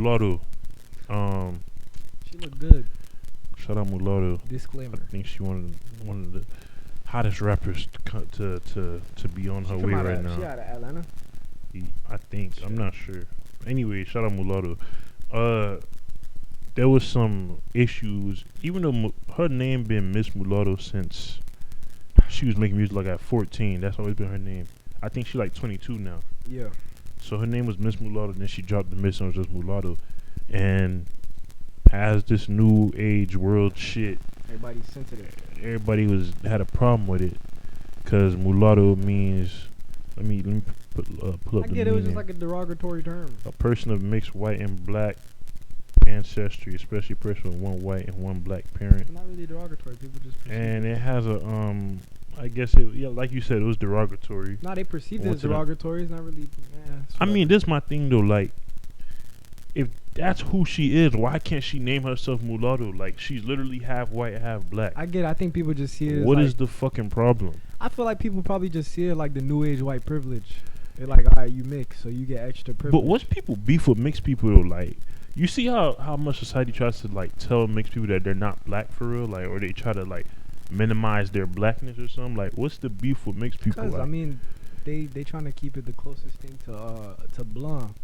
Mulatto. Um, She looked good. Shout out Mulatto. I Disclaimer. think she one of the hottest rappers to be on her She way from out right of she now. out of Atlanta. I think Sure. I'm not sure. Anyway, shout out Mulatto. Uh, there was some issues. Even though her name been Miss Mulatto since she was making music like at 14. That's always been her name. I think she like 22 now. Yeah. So her name was Miss Mulatto. Then she dropped the Miss and was just Mulatto. And as this new age world shit, Everybody's sensitive. everybody had a problem with it because mulatto means. Let me pull I up the get it was meaning. just like a derogatory term. A person of mixed white and black ancestry, especially a person with one white and one black parent. It's not really derogatory. People just perceive And it. it has a I guess it, yeah, like you said, it was derogatory. No, they perceive it as Once it- derogatory. It's not really. I mean, this is my thing though. Like, if that's who she is, why can't she name herself mulatto? Like, she's literally half white, half black. I get it. I think people just see it. What as is the fucking problem? I feel like people probably just see it like the new age white privilege. They're like, all right, you mix, so you get extra privilege. But what's people beef with mixed people though? Like, you see how much society tries to like tell mixed people that they're not black for real, like, or they try to like minimize their blackness or something. Like, what's the beef with mixed people? Because Like, I mean, they trying to keep it the closest thing to blunt.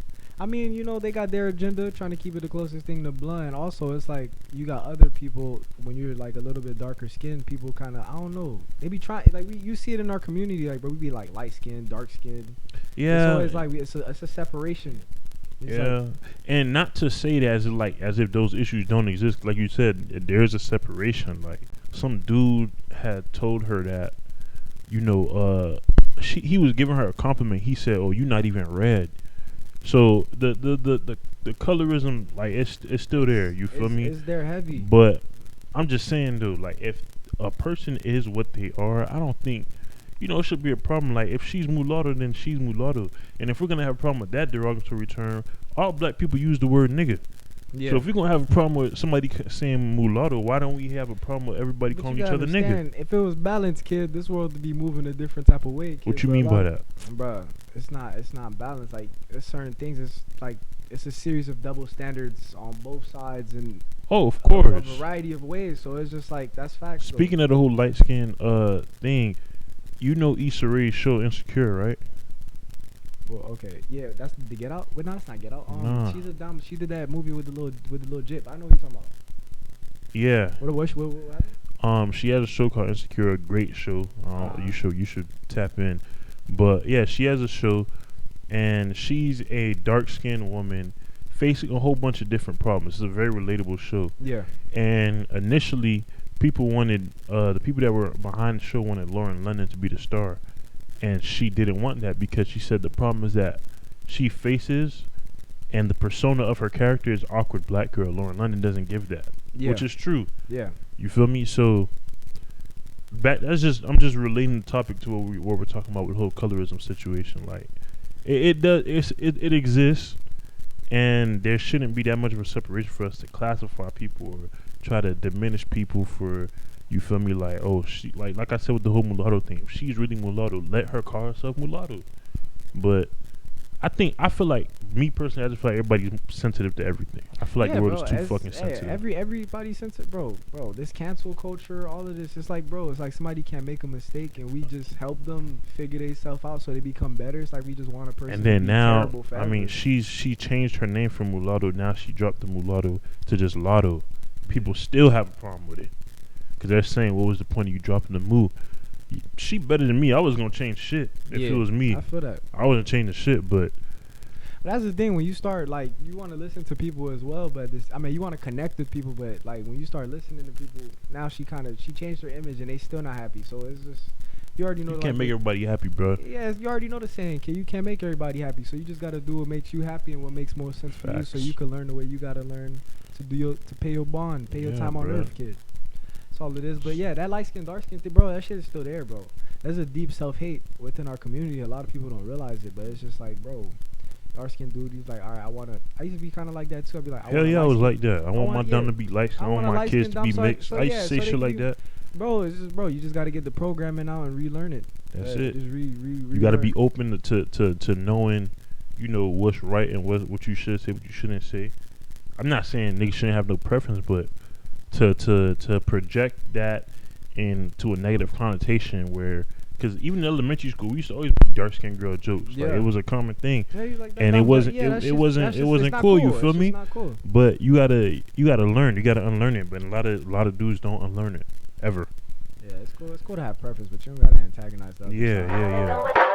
I mean, you know, they got their agenda trying to keep it the closest thing to blunt. And also, it's like you got other people when you're like a little bit darker skinned. People kind of, I don't know, they be trying like you see it in our community, like, bro, we be like light skinned, dark skinned. yeah, It's always like it's a separation. It's yeah, like, and not to say that as if those issues don't exist. Like you said, there's a separation. Like, some dude had told her that, you know, he was giving her a compliment. He said, "Oh, you're not even red." So the colorism, like, it's still there. You feel me? It's there heavy. But I'm just saying though, like, if a person is what they are, I don't think, you know, it should be a problem. Like, if she's mulatto, then she's mulatto. And if we're gonna have a problem with that derogatory term, all black people use the word nigga. Yeah. So if we're gonna have a problem with somebody saying mulatto, why don't we have a problem with everybody But calling you each gotta other nigga? understand, if it was balanced, kid, this world would be moving a different type of way. Kid, What you but mean a by lot- that? Bruh, it's not balanced. Like, there's certain things. It's like it's a series of double standards on both sides and Oh, of a course. variety of ways. So it's just like that's facts. though. Speaking of the whole light skin thing, you know Issa Rae's show Insecure, right? Well, okay, yeah, that's the Get Out. But no, that's not Get Out. Nah. She's a dumb. She did that movie with the little jip. I know what you're talking about. Yeah. What happened? She has a show called Insecure, a great show. You should tap in. But yeah, she has a show, and she's a dark skinned woman facing a whole bunch of different problems. It's a very relatable show. Yeah. And initially, people wanted the people that were behind the show wanted Lauren London to be the star, and she didn't want that because she said the problem is that she faces and the persona of her character is awkward black girl. Lauren London doesn't give that, Yeah. which is true. Yeah. You feel me? So I'm just relating the topic to what we're talking about with the whole colorism situation. Like, it exists, and there shouldn't be that much of a separation for us to classify people or try to diminish people for, you feel me? Like, oh, she like I said with the whole mulatto thing. If she's really mulatto, let her call herself mulatto. But I feel like, me personally, I just feel like everybody's sensitive to everything. I feel like Yeah, the world bro, is too as- fucking hey, sensitive. Everybody's sensitive, bro. This cancel culture, all of this, it's like, bro, it's like somebody can't make a mistake, and we just help them figure themselves out so they become better. It's like we just want a person. And to then be now, terrible I mean, forever. she changed her name from mulatto. Now she dropped the mulatto to just Latto. People still have a problem with it because they're saying, "What was the point of you dropping the mu?" She better than me. I was gonna change shit if it was me. I feel that. I wasn't changing shit, but But that's the thing, when you start, like, you want to listen to people as well, but you want to connect with people, but like when you start listening to people, now she changed her image and they still not happy. So it's just, you already know. you can't make everybody happy, bro. Yeah, you already know the saying, kid. You can't make everybody happy, so you just gotta do what makes you happy and what makes more sense for you, so Facts. you can learn the way you gotta learn to pay your bond, pay your Yeah, time on bruh. earth, kid. That's all it is. But yeah, that light skin, dark skin thing, bro, that shit is still there, bro. There's a deep self hate within our community. A lot of people don't realize it, but it's just like, bro, dark skinned dude, he's like, all right, I used to be kind of like that too. I'd be like, Hell yeah, I was like that. I want my want- dumb yeah. to be light skin. I I want want a my kids light-skinned to be dumb, so- mixed. so I used yeah, to say so they shit like can- that. bro, it's just, bro, you just gotta get the programming out and relearn it. That's it. Just You got to be open to knowing, you know, what's right and what you should say, what you shouldn't say. I'm not saying niggas shouldn't have no preference, but to project that into a negative connotation where, because even in elementary school, we used to always make dark skinned girl jokes. Like Yeah. it was a common thing, Yeah, he's like, and it dumb, wasn't yeah, that's it just- wasn't that's it just- wasn't it's not cool. You It's feel just me? not cool. But you gotta learn. You gotta unlearn it. But a lot of dudes don't unlearn it ever. Yeah, it's cool. It's cool to have preference, but you don't gotta antagonize the other Yeah, side. yeah, yeah.